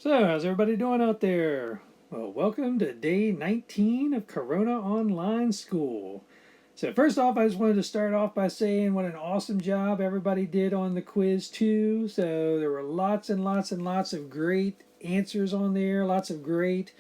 So, how's everybody doing out there? Well, welcome to day 19 of Corona Online School. So, first off, I just wanted to start off by saying what an awesome job everybody did on the quiz, too. So, there were lots and lots and lots of great answers on there, lots of great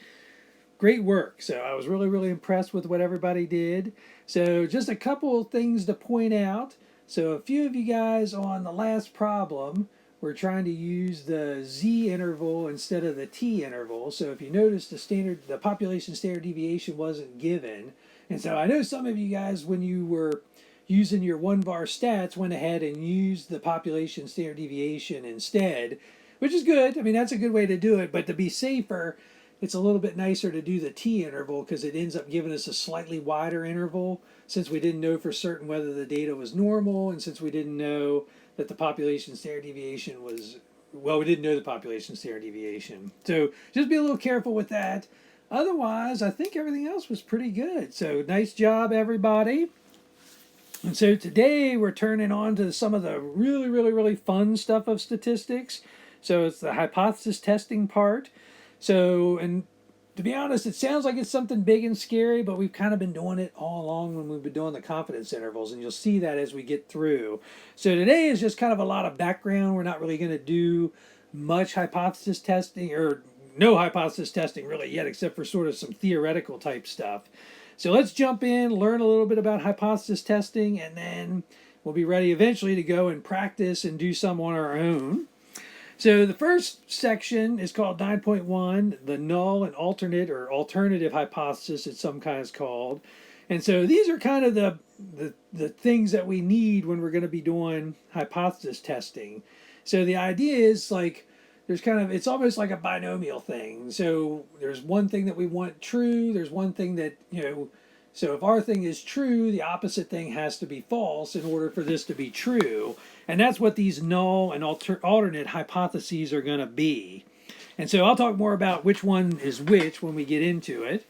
work. So, I was really impressed with what everybody did. So, just a couple of things to point out. So, a few of you guys on the last problem we're trying to use the z interval instead of the t interval. So if you notice, the population standard deviation wasn't given, and so I know some of you guys, when you were using your one var stats, went ahead and used the population standard deviation instead, which is good. I mean, that's a good way to do it, but to be safer, it's a little bit nicer to do the t interval because it ends up giving us a slightly wider interval, since we didn't know for certain whether the data was normal, and since we didn't know that the population standard deviation was, well, we didn't know the population standard deviation. So just be a little careful with that. Otherwise, I think everything else was pretty good. So nice job, everybody. And so today we're turning on to some of the really fun stuff of statistics. So it's the hypothesis testing part. So, and to be honest, it sounds like it's something big and scary, but we've kind of been doing it all along when we've been doing the confidence intervals, and you'll see that as we get through. So today is just kind of a lot of background. We're not really going to do much hypothesis testing, or no hypothesis testing really yet, except for sort of some theoretical type stuff. So let's jump in, learn a little bit about hypothesis testing, and then we'll be ready eventually to go and practice and do some on our own. So the first section is called 9.1, the null and alternate or alternative hypothesis, it's sometimes called. And so these are kind of the things that we need when we're going to be doing hypothesis testing. So the idea is like, there's kind of, it's almost like a binomial thing. So there's one thing that we want true, there's one thing that, so if our thing is true, the opposite thing has to be false in order for this to be true. And that's what these null and alternate hypotheses are going to be. And so I'll talk more about which one is which when we get into it.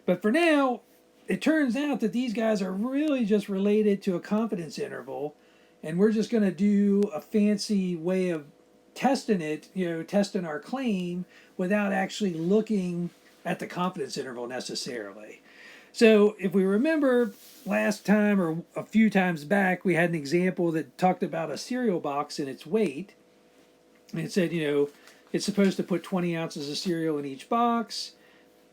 But for now, it turns out that these guys are really just related to a confidence interval. And we're just going to do a fancy way of testing it, testing our claim without actually looking at the confidence interval necessarily. So if we remember last time or a few times back, we had an example that talked about a cereal box and its weight. And it said, it's supposed to put 20 ounces of cereal in each box.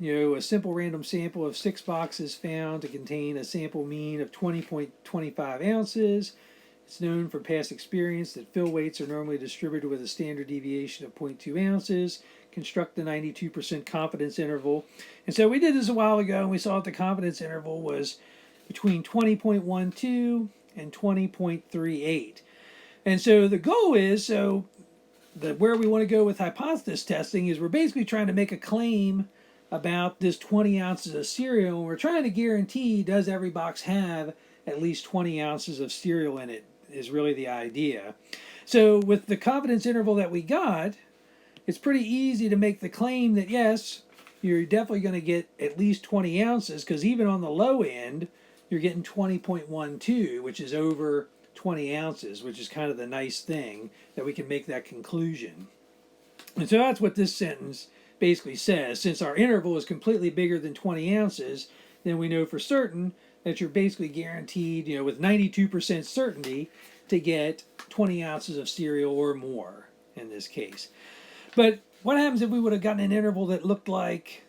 A simple random sample of 6 boxes found to contain a sample mean of 20.25 ounces. It's known from past experience that fill weights are normally distributed with a standard deviation of 0.2 ounces. Construct the 92% confidence interval. And so we did this a while ago, and we saw that the confidence interval was between 20.12 and 20.38. And so the goal is, where we want to go with hypothesis testing is we're basically trying to make a claim about this 20 ounces of cereal, and we're trying to guarantee, does every box have at least 20 ounces of cereal in it, is really the idea. So with the confidence interval that we got, it's pretty easy to make the claim that yes, you're definitely going to get at least 20 ounces, because even on the low end, you're getting 20.12, which is over 20 ounces, which is kind of the nice thing that we can make that conclusion. And so that's what this sentence basically says. Since our interval is completely bigger than 20 ounces, then we know for certain that you're basically guaranteed, with 92% certainty to get 20 ounces of cereal or more in this case. But what happens if we would have gotten an interval that looked like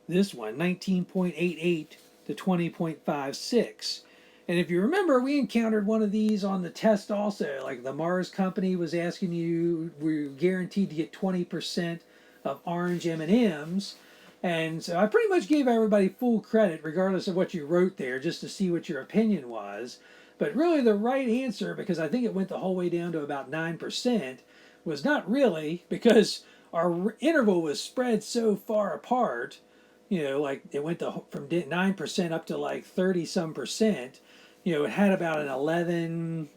this one, 19.88 to 20.56? And if you remember, we encountered one of these on the test also. Like the Mars company was asking you, we're guaranteed to get 20% of orange M&Ms. And so I pretty much gave everybody full credit, regardless of what you wrote there, just to see what your opinion was. But really the right answer, because I think it went the whole way down to about 9%, was not really, because our interval was spread so far apart, like it went from 9% up to like 30 some percent. It had about an 11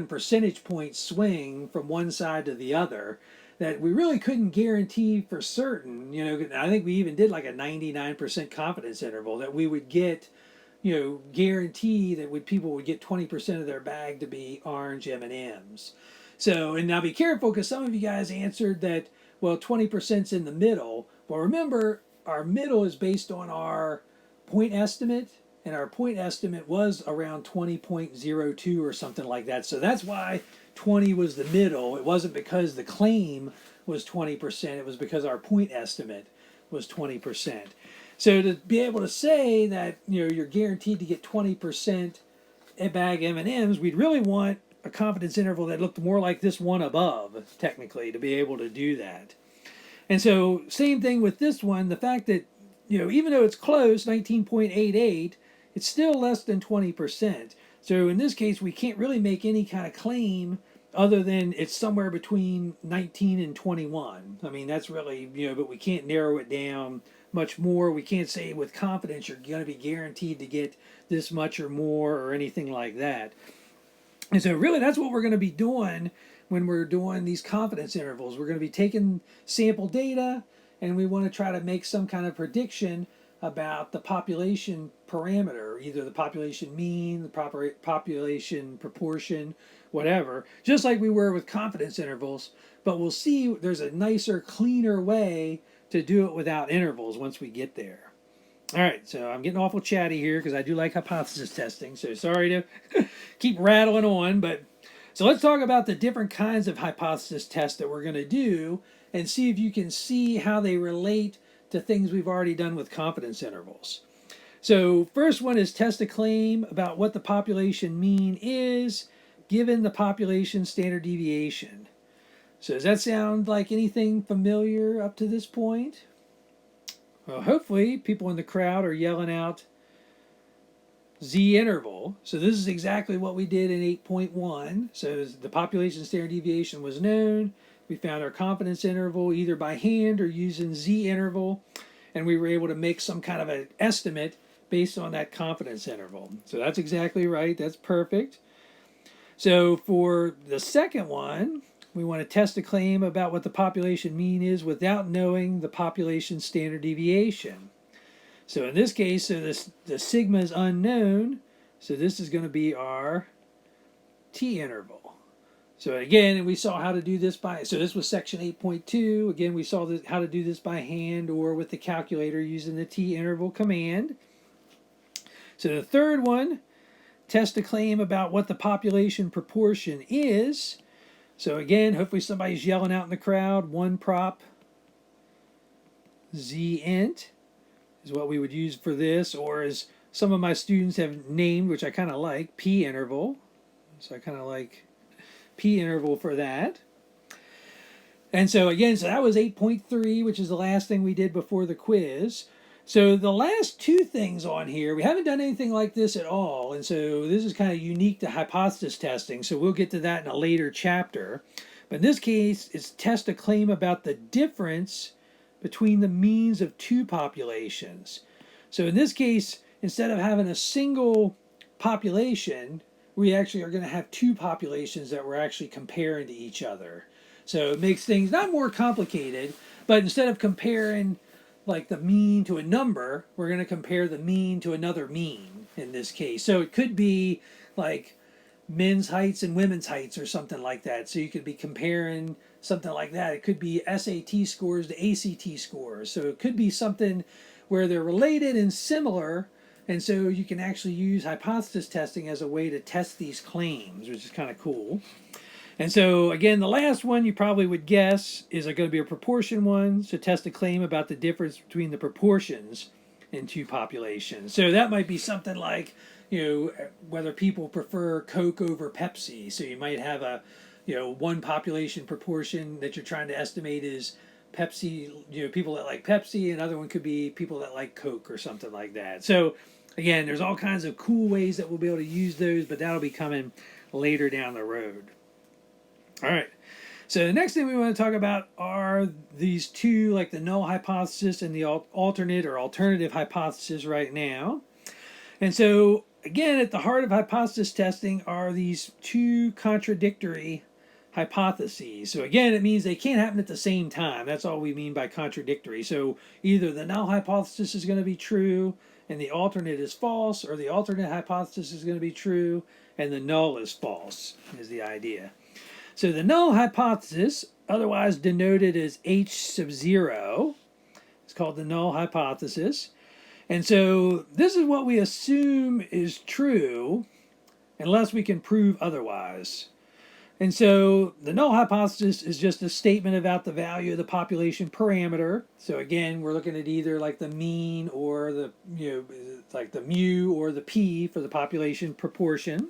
percentage point swing from one side to the other that we really couldn't guarantee for certain. I think we even did like a 99% confidence interval that we would get, guarantee that people would get 20% of their bag to be orange M&Ms. So, and now be careful, because some of you guys answered that, well, 20%'s in the middle. Well, remember, our middle is based on our point estimate, and our point estimate was around 20.02 or something like that. So that's why 20 was the middle. It wasn't because the claim was 20%, it was because our point estimate was 20%. So to be able to say that you're guaranteed to get 20% bag M&Ms, we'd really want a confidence interval that looked more like this one above, technically, to be able to do that. And so, same thing with this one, the fact that, even though it's close, 19.88, it's still less than 20%. So in this case, we can't really make any kind of claim other than it's somewhere between 19 and 21. I mean, that's really, but we can't narrow it down much more. We can't say with confidence you're going to be guaranteed to get this much or more or anything like that. And so really that's what we're going to be doing when we're doing these confidence intervals. We're going to be taking sample data and we want to try to make some kind of prediction about the population parameter, either the population mean, the proper population proportion, whatever, just like we were with confidence intervals. But we'll see there's a nicer, cleaner way to do it without intervals once we get there. All right, so I'm getting awful chatty here because I do like hypothesis testing, so sorry to keep rattling on, but so let's talk about the different kinds of hypothesis tests that we're going to do and see if you can see how they relate to things we've already done with confidence intervals. So first one is test a claim about what the population mean is given the population standard deviation. So does that sound like anything familiar up to this point? Well, hopefully people in the crowd are yelling out Z interval. So this is exactly what we did in 8.1. So the population standard deviation was known. We found our confidence interval either by hand or using Z interval, and we were able to make some kind of an estimate based on that confidence interval. So that's exactly right. That's perfect. So for the second one, we want to test a claim about what the population mean is without knowing the population standard deviation. So in this case, so the sigma is unknown, so this is going to be our t interval. So again, we saw how to do this so this was section 8.2. Again, we saw how to do this by hand or with the calculator using the t interval command. So the third one, test a claim about what the population proportion is. So again, hopefully somebody's yelling out in the crowd, 1 prop z int is what we would use for this, or as some of my students have named, which I kind of like, p interval. So I kind of like p interval for that. And so again, so that was 8.3, which is the last thing we did before the quiz. So the last two things on here, we haven't done anything like this at all. And so this is kind of unique to hypothesis testing. So we'll get to that in a later chapter. But in this case, it's test a claim about the difference between the means of two populations. So in this case, instead of having a single population, we actually are going to have two populations that we're actually comparing to each other. So it makes things not more complicated, but instead of comparing like the mean to a number, we're going to compare the mean to another mean in this case. So it could be like men's heights and women's heights or something like that. So you could be comparing something like that. It could be SAT scores to ACT scores. So it could be something where they're related and similar. And so you can actually use hypothesis testing as a way to test these claims, which is kind of cool. And so, again, the last one you probably would guess is going to be a proportion one. So test a claim about the difference between the proportions in two populations. So that might be something like, whether people prefer Coke over Pepsi. So you might have a, one population proportion that you're trying to estimate is Pepsi, people that like Pepsi. Another one could be people that like Coke or something like that. So again, there's all kinds of cool ways that we'll be able to use those, but that'll be coming later down the road. All right. So the next thing we want to talk about are these two, like the null hypothesis and the alternate or alternative hypothesis right now. And so again, at the heart of hypothesis testing are these two contradictory hypotheses. So again, it means they can't happen at the same time. That's all we mean by contradictory. So either the null hypothesis is going to be true and the alternate is false, or the alternate hypothesis is going to be true and the null is false, is the idea. So the null hypothesis, otherwise denoted as H sub 0, is called the null hypothesis. And so this is what we assume is true unless we can prove otherwise. And so the null hypothesis is just a statement about the value of the population parameter. So again, we're looking at either like the mean or the, like the mu or the p for the population proportion.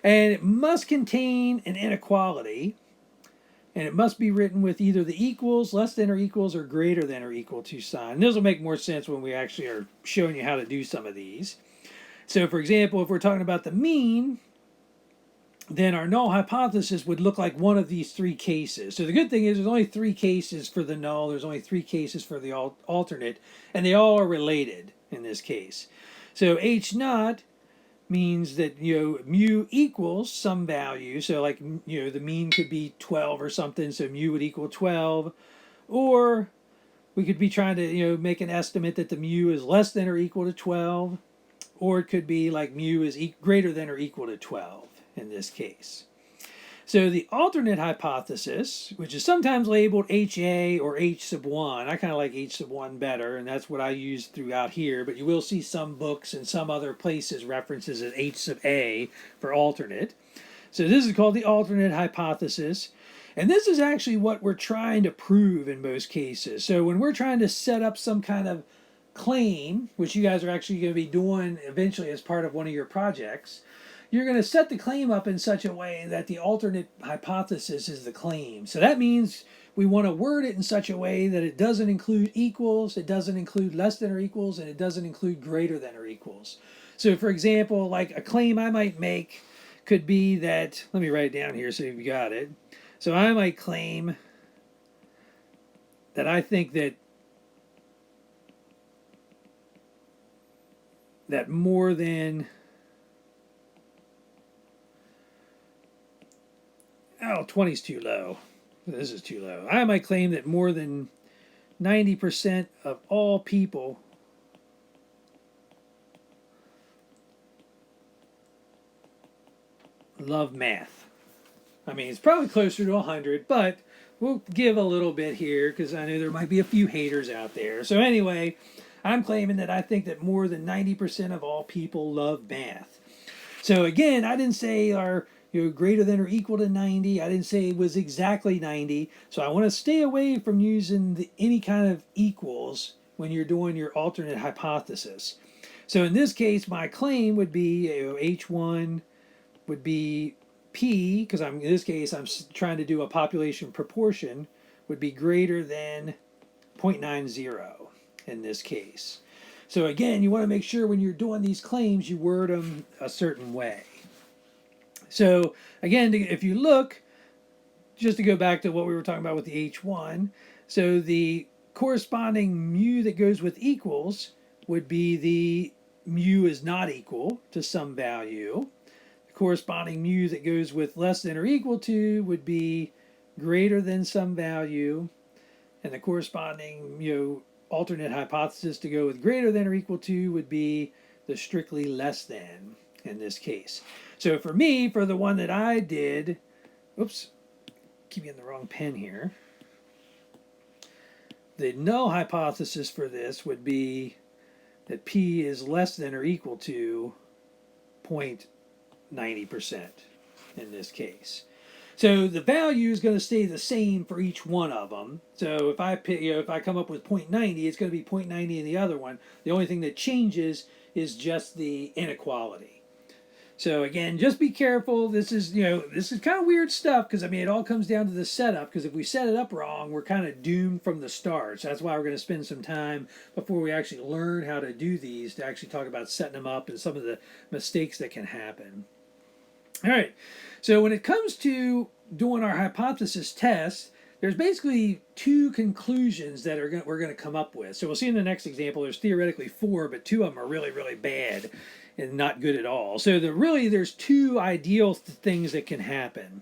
And it must contain an inequality. And it must be written with either the equals, less than or equals, or greater than or equal to sign. And this will make more sense when we actually are showing you how to do some of these. So for example, if we're talking about the mean, then our null hypothesis would look like one of these three cases. So the good thing is there's only three cases for the null, there's only three cases for the alternate, and they all are related in this case. So H naught means that mu equals some value. So like the mean could be 12 or something, so mu would equal 12. Or we could be trying to make an estimate that the mu is less than or equal to 12. Or it could be like mu is greater than or equal to 12 in this case. So the alternate hypothesis, which is sometimes labeled HA or H sub 1, I kind of like H sub 1 better, and that's what I use throughout here, but you will see some books and some other places references as H sub A for alternate. So this is called the alternate hypothesis, and this is actually what we're trying to prove in most cases. So when we're trying to set up some kind of claim, which you guys are actually going to be doing eventually as part of one of your projects, you're going to set the claim up in such a way that the alternate hypothesis is the claim. So that means we want to word it in such a way that it doesn't include equals, it doesn't include less than or equals, and it doesn't include greater than or equals. So for example, like a claim I might make could be that, let me write it down here so you've got it. So I might claim that I think that more than 20 is too low. This is too low. I might claim that more than 90% of all people love math. I mean, it's probably closer to 100, but we'll give a little bit here because I know there might be a few haters out there. So anyway, I'm claiming that I think that more than 90% of all people love math. So again, I didn't say are greater than or equal to 90. I didn't say it was exactly 90. So I want to stay away from using any kind of equals when you're doing your alternate hypothesis. So in this case, my claim would be H1 would be P, because in this case I'm trying to do a population proportion, would be greater than 0.90 in this case. So again, you want to make sure when you're doing these claims you word them a certain way. So again, if you look, just to go back to what we were talking about with the H1, so the corresponding mu that goes with equals would be the mu is not equal to some value. The corresponding mu that goes with less than or equal to would be greater than some value. And the corresponding alternate hypothesis to go with greater than or equal to would be the strictly less than in this case. So for me, for the one that I did, oops, keep getting the wrong pen here. The null hypothesis for this would be that P is less than or equal to 0.90% in this case. So the value is going to stay the same for each one of them. So if I pick, if I come up with 0.90, it's going to be 0.90 in the other one. The only thing that changes is just the inequality. So again, just be careful. This is kind of weird stuff because it all comes down to the setup. Because if we set it up wrong, we're kind of doomed from the start. So that's why we're going to spend some time before we actually learn how to do these to actually talk about setting them up and some of the mistakes that can happen. All right. So when it comes to doing our hypothesis test, there's basically two conclusions that we're going to come up with. So we'll see in the next example. There's theoretically 4, but 2 of them are really, really bad and not good at all. So there's two ideal things that can happen.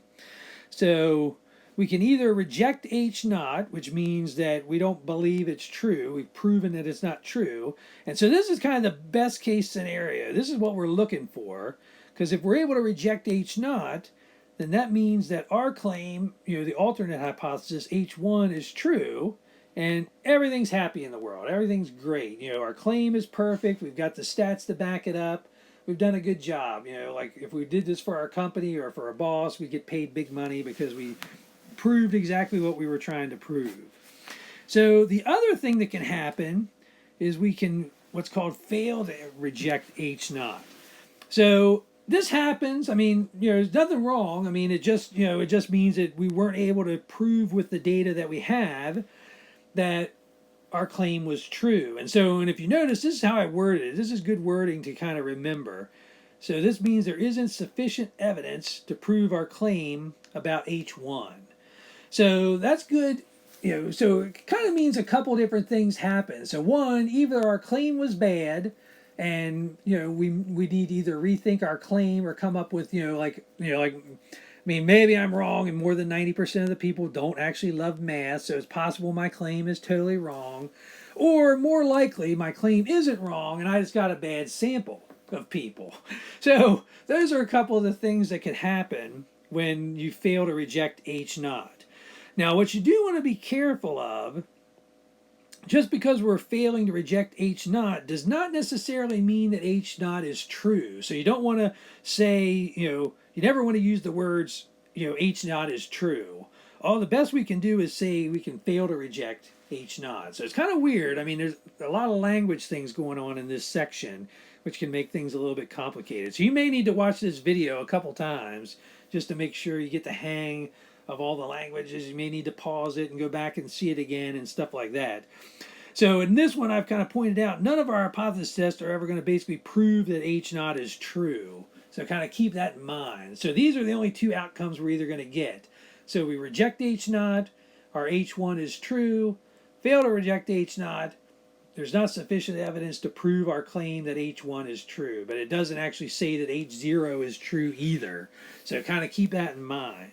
So we can either reject H naught, which means that we don't believe it's true. We've proven that it's not true. And so this is kind of the best case scenario. This is what we're looking for. Because if we're able to reject H naught, then that means that our claim, the alternate hypothesis, H1, is true, and everything's happy in the world. Everything's great. Our claim is perfect. We've got the stats to back it up. We've done a good job. Like if we did this for our company or for our boss, we get paid big money because we proved exactly what we were trying to prove. So the other thing that can happen is we can what's called fail to reject H naught. So this happens. I mean, there's nothing wrong. I mean, it just means that we weren't able to prove with the data that we have that our claim was true. And if you notice, this is how I worded it. This is good wording to kind of remember. So this means there isn't sufficient evidence to prove our claim about H1. So that's good. So it kind of means a couple different things happen. So one, either our claim was bad, and we need to either rethink our claim or come up with maybe I'm wrong, and more than 90% of the people don't actually love math, so it's possible my claim is totally wrong, or more likely my claim isn't wrong and I just got a bad sample of people. So those are a couple of the things that could happen when you fail to reject H naught. Now, what you do want to be careful of, just because we're failing to reject H naught does not necessarily mean that H naught is true. So you don't want to say, you never want to use the words, H naught is true. All the best we can do is say we can fail to reject H naught. So it's kind of weird. I mean, there's a lot of language things going on in this section, which can make things a little bit complicated. So you may need to watch this video a couple times just to make sure you get the hang of all the languages. You may need to pause it and go back and see it again and stuff like that. So in this one, I've kind of pointed out, none of our hypothesis tests are ever going to basically prove that H naught is true. So kind of keep that in mind. So these are the only two outcomes we're either going to get. So we reject H naught, our H1 is true, fail to reject H naught, there's not sufficient evidence to prove our claim that H1 is true, but it doesn't actually say that H0 is true either. So kind of keep that in mind.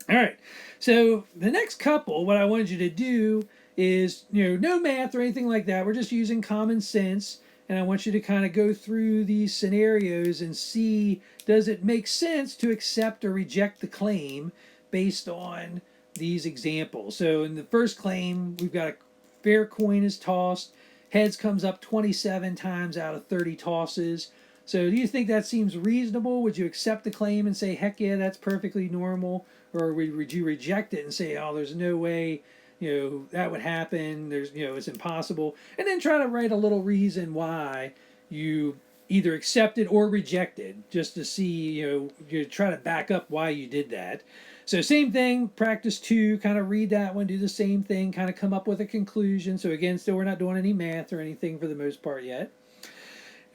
All right, so the next couple, what I wanted you to do is, no math or anything like that. We're just using common sense, and I want you to kind of go through these scenarios and see, does it make sense to accept or reject the claim based on these examples. So in the first claim, we've got a fair coin is tossed, heads comes up 27 times out of 30 tosses. So do you think that seems reasonable? Would you accept the claim and say, heck yeah, that's perfectly normal? Or would you reject it and say, oh, there's no way, that would happen. There's, it's impossible. And then try to write a little reason why you either accepted or rejected, just to see, you try to back up why you did that. So same thing, practice 2, kind of read that one, do the same thing, kind of come up with a conclusion. So again, still we're not doing any math or anything for the most part yet.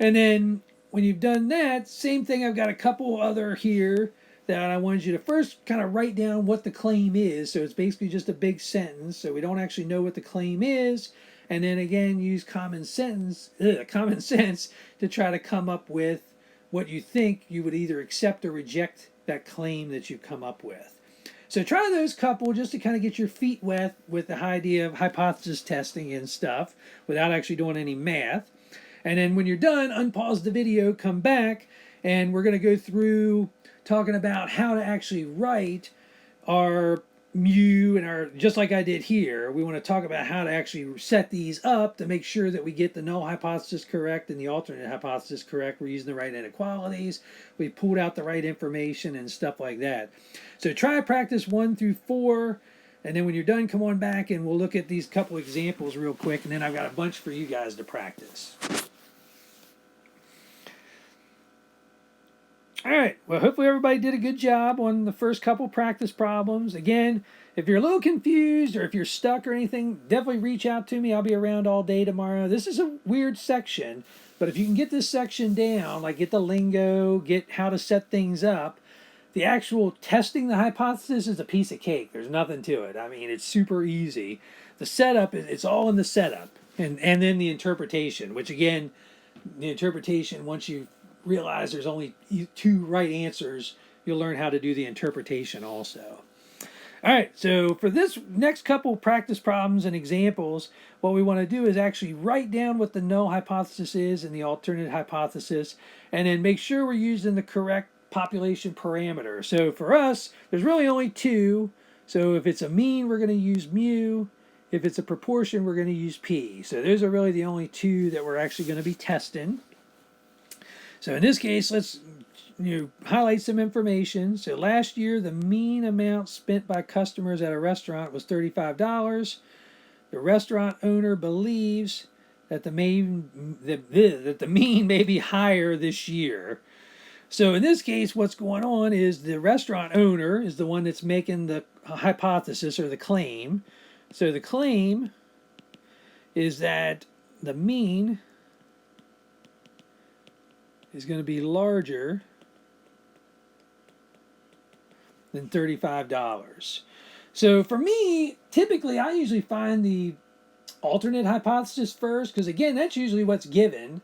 And then when you've done that, same thing, I've got a couple other here that I wanted you to first kind of write down what the claim is. So it's basically just a big sentence, so we don't actually know what the claim is. And then again, use common sense to try to come up with what you think you would either accept or reject that claim that you've come up with. So try those couple just to kind of get your feet wet with the idea of hypothesis testing and stuff without actually doing any math. And then when you're done, unpause the video, come back, and we're going to go through talking about how to actually write our mu and our, just like I did here, we want to talk about how to actually set these up to make sure that we get the null hypothesis correct and the alternate hypothesis correct. We're using the right inequalities. We pulled out the right information and stuff like that. So try practice 1 through 4. And then when you're done, come on back and we'll look at these couple examples real quick. And then I've got a bunch for you guys to practice. All right, well, hopefully everybody did a good job on the first couple practice problems. Again, if you're a little confused or if you're stuck or anything, definitely reach out to me. I'll be around all day tomorrow. This is a weird section, but if you can get this section down, like get the lingo, get how to set things up, the actual testing the hypothesis is a piece of cake. There's nothing to it. I mean, it's super easy. The setup, it's all in the setup. And then the interpretation, which again, the interpretation, once you realize there's only 2 right answers, you'll learn how to do the interpretation also. All right, so for this next couple practice problems and examples, what we want to do is actually write down what the null hypothesis is and the alternate hypothesis, and then make sure we're using the correct population parameter. So for us, there's really only two. So if it's a mean, we're going to use mu. If it's a proportion, we're going to use p. So those are really the only two that we're actually going to be testing. So in this case, let's highlight some information. So last year, the mean amount spent by customers at a restaurant was $35. The restaurant owner believes that the mean may be higher this year. So in this case, what's going on is the restaurant owner is the one that's making the hypothesis or the claim. So the claim is that the mean is going to be larger than $35. So for me, typically I usually find the alternate hypothesis first, because again, that's usually what's given,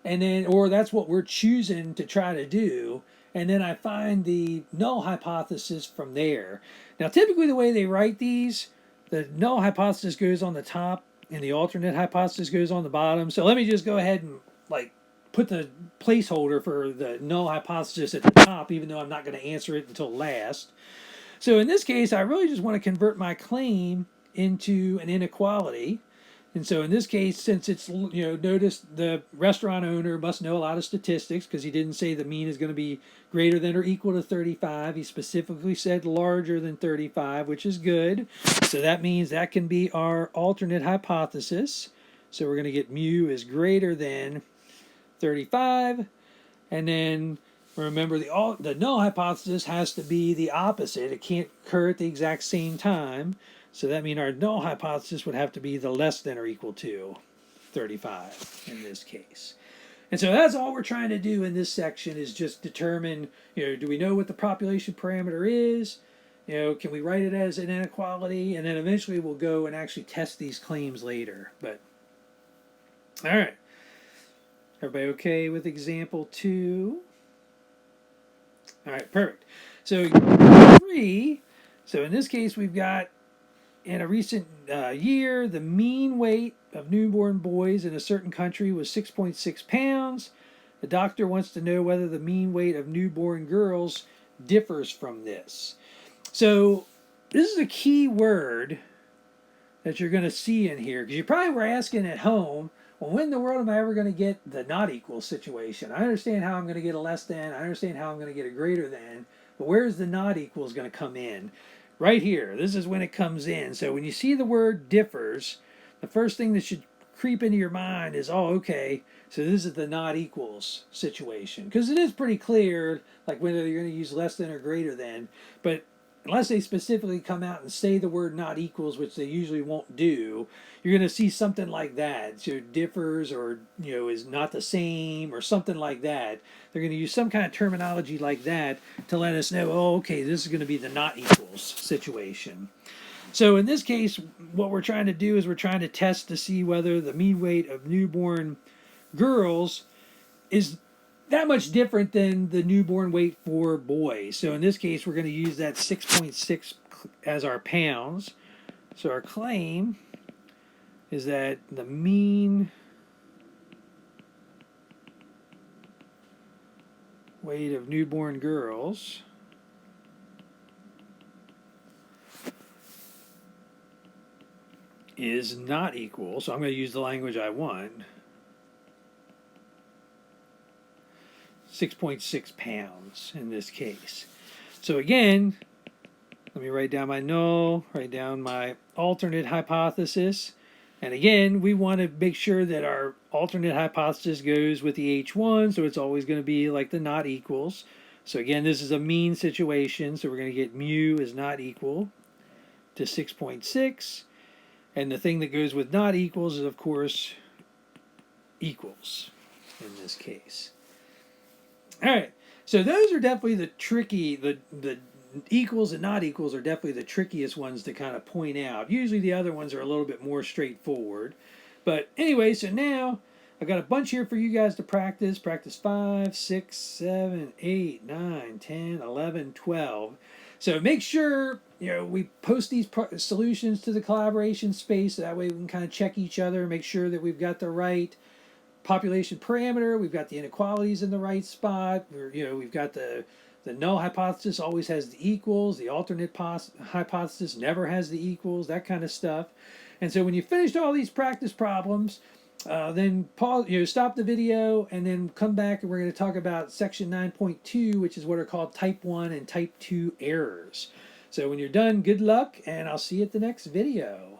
and then, or that's what we're choosing to try to do, and then I find the null hypothesis from there. Now, typically the way they write these, the null hypothesis goes on the top and the alternate hypothesis goes on the bottom. So let me just go ahead and put the placeholder for the null hypothesis at the top, even though I'm not going to answer it until last. So in this case, I really just want to convert my claim into an inequality. And so in this case, since it's, notice the restaurant owner must know a lot of statistics, because he didn't say the mean is going to be greater than or equal to 35. He specifically said larger than 35, which is good. So that means that can be our alternate hypothesis. So we're going to get mu is greater than 35. And then remember, the null hypothesis has to be the opposite. It can't occur at the exact same time. So that means our null hypothesis would have to be the less than or equal to 35 in this case. And so that's all we're trying to do in this section, is just determine, do we know what the population parameter is? Can we write it as an inequality? And then eventually we'll go and actually test these claims later. But, all right. Everybody okay with example 2? All right, perfect. So 3, so in this case we've got, in a recent year, the mean weight of newborn boys in a certain country was 6.6 pounds. The doctor wants to know whether the mean weight of newborn girls differs from this. So this is a key word that you're going to see in here, because you probably were asking at home, well, when in the world am I ever going to get the not equal situation? I understand how I'm going to get a less than, I understand how I'm going to get a greater than, but where's the not equals going to come in? Right here. This is when it comes in. So when you see the word differs, the first thing that should creep into your mind is, oh, okay, so this is the not equals situation. Because it is pretty clear, like whether you're going to use less than or greater than. But unless they specifically come out and say the word not equals, which they usually won't do, you're going to see something like that. So differs, or is not the same, or something like that. They're going to use some kind of terminology like that to let us know, oh, okay, this is going to be the not equals situation. So in this case, what we're trying to do is we're trying to test to see whether the mean weight of newborn girls is that much different than the newborn weight for boys. So in this case, we're going to use that 6.6 as our pounds. So our claim is that the mean weight of newborn girls is not equal, so I'm going to use the language I want, 6.6 pounds in this case. So again, let me write down my null, write down my alternate hypothesis. And again, we want to make sure that our alternate hypothesis goes with the H1, so it's always going to be like the not equals. So again, this is a mean situation, so we're going to get mu is not equal to 6.6. And the thing that goes with not equals is, of course, equals in this case. All right, so those are definitely the tricky, the equals and not equals are definitely the trickiest ones to kind of point out. Usually the other ones are a little bit more straightforward. But anyway, so now I've got a bunch here for you guys to practice. Practice 5, 6, 7, 8, 9, 10, 11, 12. So make sure we post these solutions to the collaboration space. So that way we can kind of check each other, make sure that we've got the right population parameter, we've got the inequalities in the right spot, we've got the The null hypothesis always has the equals. The alternate hypothesis never has the equals, that kind of stuff. And so when you finished all these practice problems, then pause, stop the video and then come back, and we're going to talk about section 9.2, which is what are called type 1 and type 2 errors. So when you're done, good luck, and I'll see you at the next video.